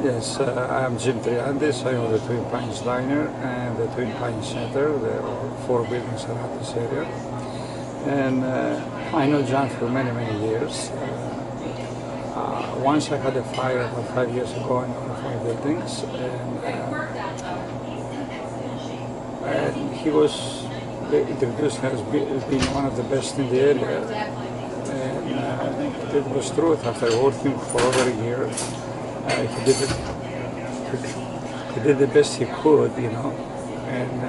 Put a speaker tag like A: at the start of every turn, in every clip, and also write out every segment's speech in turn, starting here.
A: Yes, I'm Jim Triandis. I own the Twin Pines Diner and the Twin Pines Center. There are 4 buildings around this area. And I know John for many, many years. Once I had a fire about 5 years ago in one of my buildings, and he was introduced as being one of the best in the area. And it was true. After working for over a year, he did the best he could, you know, and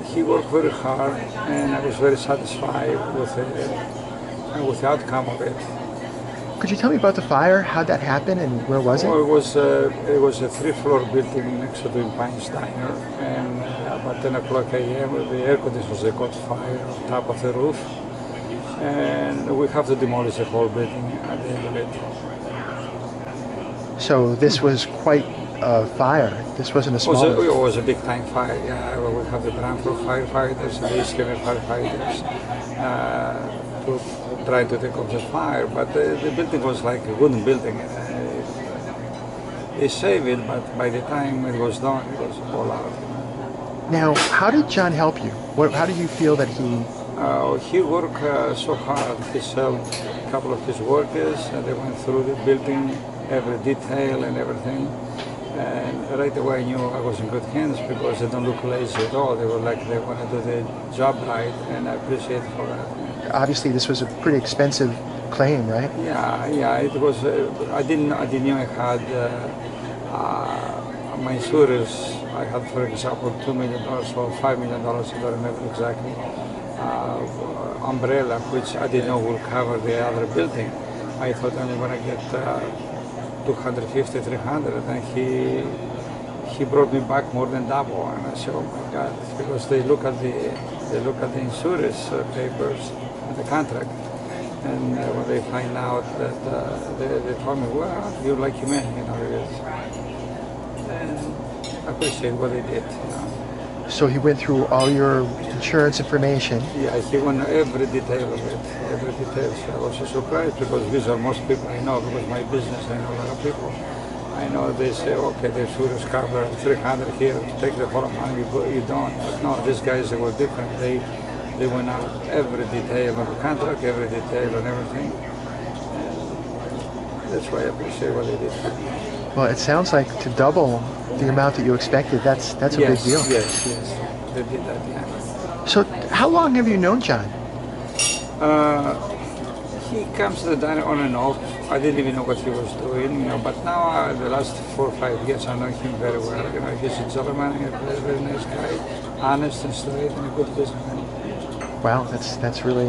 A: he worked very hard, and I was very satisfied with the outcome of it.
B: Could you tell me about the fire? How'd that happen, and where was it?
A: Well, it was a 3-floor building next to the Pines Diner, and about 10 o'clock a.m. the air conditioners caught fire on top of the roof, and we have to demolish the whole building at the end of it.
B: So this was quite a fire. This wasn't a small one.
A: It was a big time fire. Yeah, we have the Branford firefighters, the East Coast firefighters to try to take off the fire. But the building was like a wooden building. They saved it, but by the time it was done, it was all out.
B: Now, how did John help you? How do you feel that he?
A: He worked so hard. He helped a couple of his workers, and they went through the building, every detail and everything. And right away I knew I was in good hands because they don't look lazy at all. They were like they want to do the job right, and I appreciate for that.
B: Obviously, this was a pretty expensive claim, right?
A: Yeah, it was. I didn't know I had my insurance. I had, for example, $2 million or $5 million, I don't remember exactly. Umbrella, which I didn't know will cover the other building. I thought I'm going to get 250, 300, and he brought me back more than double. And I said, oh my God, because they look at the insurance papers, the contract, and when they find out that they told me, well, you're lucky man, you know. And I appreciate what they did. You know.
B: So he went through all your insurance information.
A: Yeah, he went every detail of it, every detail. So I was so surprised because these are most people I know, because my business, I know a lot of people. I know they say, okay, the insurance cover 300 here, take the whole amount, you don't. But no, these guys, they were different. They went out every detail of the contract, every detail and everything. And that's why I appreciate what they did.
B: Well, it sounds like to double the amount that you expected, that's a big deal.
A: Yes, they did that, yeah.
B: So how long have you known John?
A: He comes to the diner on and off. I didn't even know what he was doing, you know, but now the last 4 or 5 years I know him very well. You know, he's a gentleman, a very, very nice guy, honest and straight, and a good businessman.
B: Wow, that's really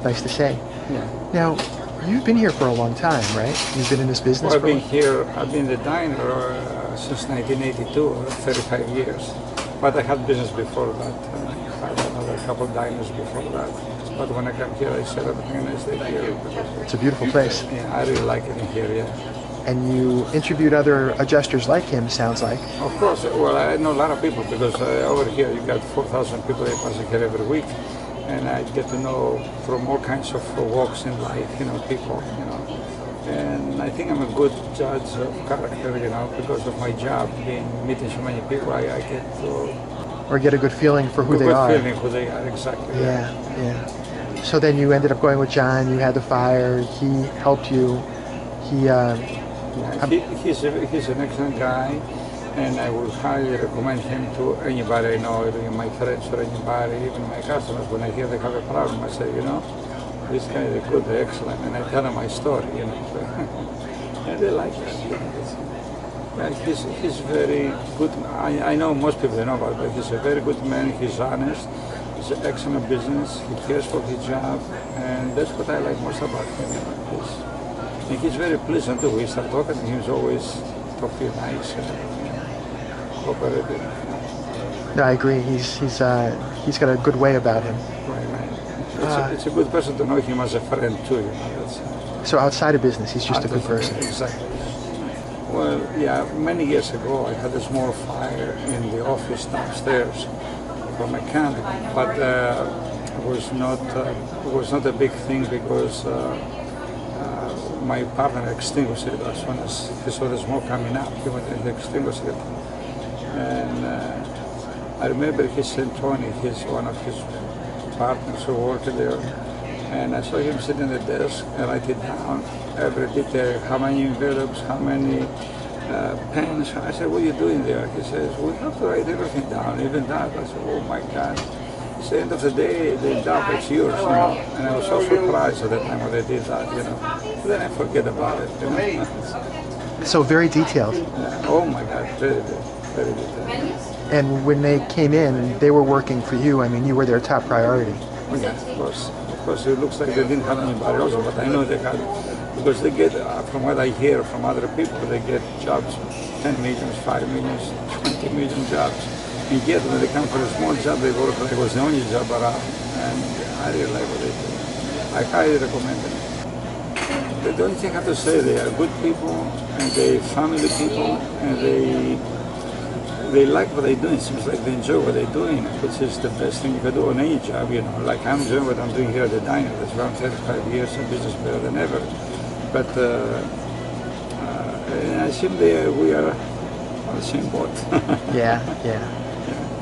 B: nice to say.
A: Yeah.
B: Now, you've been here for a long time, right? You've been in this business
A: Well,
B: for
A: I've been in the diner since 1982, 35 years. But I had business before that. I had another couple of diners before that. But when I come here, I sell everything and I stay here.
B: It's a beautiful place.
A: Yeah, I really like it in here, yeah.
B: And you interviewed other adjusters like him, sounds like.
A: Of course. Well, I know a lot of people because over here you got 4,000 people that pass here every week. And I get to know from all kinds of walks in life, you know, people, you know. And I think I'm a good judge of character, you know, because of my job, meeting so many people, I get to...
B: Or get a good feeling for who they are.
A: Good feeling who they are, exactly.
B: Yeah. So then you ended up going with John, you had the fire, he helped you,
A: he's an excellent guy, and I would highly recommend him to anybody I know, even my friends or anybody, even my customers. When I hear they have a problem, I say, you know, this guy is good, they're excellent, and I tell them my story, you know. And they like that. You know. He's very good. I know most people don't know about it, but he's a very good man. He's honest. He's an excellent business. He cares for his job, and that's what I like most about him. You know. And he's very pleasant too. We start talking to him, he's always talk to you nice.
B: No, I agree. He's got a good way about him.
A: Right. It's a good person to know him as a friend too. You know,
B: so outside of business, he's just a good person.
A: Exactly. Well, yeah. Many years ago, I had a small fire in the office downstairs for my mechanic, but it was not a big thing because my partner extinguished it as soon as he saw the smoke coming up. He went and extinguished it. And I remember he sent Tony, one of his partners who worked there, and I saw him sitting at the desk and writing down every detail, how many envelopes, how many pens. I said, what are you doing there? He says, we have to write everything down, even that. I said, oh my God. It's the end of the day, the job is yours, you know. And I was so surprised at the time when I did that, you know. But then I forget about it, you know.
B: So very detailed.
A: Yeah. Oh my God, very detailed.
B: And when they came in, they were working for you. I mean, you were their top priority.
A: Oh, yeah, of course. Of course, it looks like they didn't have anybody else, but I know they had, because they get, from what I hear from other people, they get jobs, 10 million, 5 million, 20 million jobs. And yet, when they come for a small job, they work like it was the only job around. And I really like what they do. I highly recommend them. The only thing I have to say, they are good people, and they family people, and they like what they're doing. It seems like they enjoy what they're doing, which is the best thing you can do on any job, you know. Like I'm enjoying what I'm doing here at the diner. That's around 35 years of business better than ever. But I assume we are on the same boat.
B: Yeah.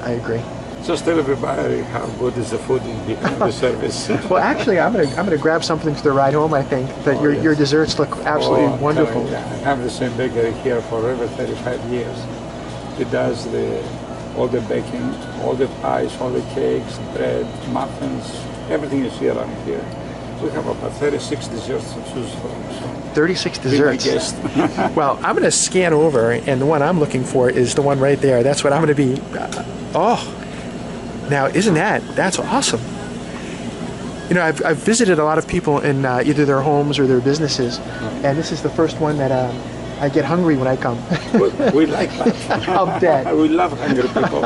B: I agree.
A: Just tell everybody how good is the food in the service.
B: Well, actually, I'm gonna grab something for the ride home. I think that your desserts look absolutely wonderful.
A: Yeah, I have the same bakery here for over 35 years. It does all the baking, all the pies, all the cakes, bread, muffins, everything you see around here. We have about 36 desserts to choose from. So
B: 36 desserts.
A: Be my guest.
B: Well, I'm going to scan over, and the one I'm looking for is the one right there. That's what I'm going to be. Now isn't that's awesome? You know, I've visited a lot of people in either their homes or their businesses, and this is the first one that I get hungry when I come.
A: We like that.
B: I'll bet.
A: We love hungry people.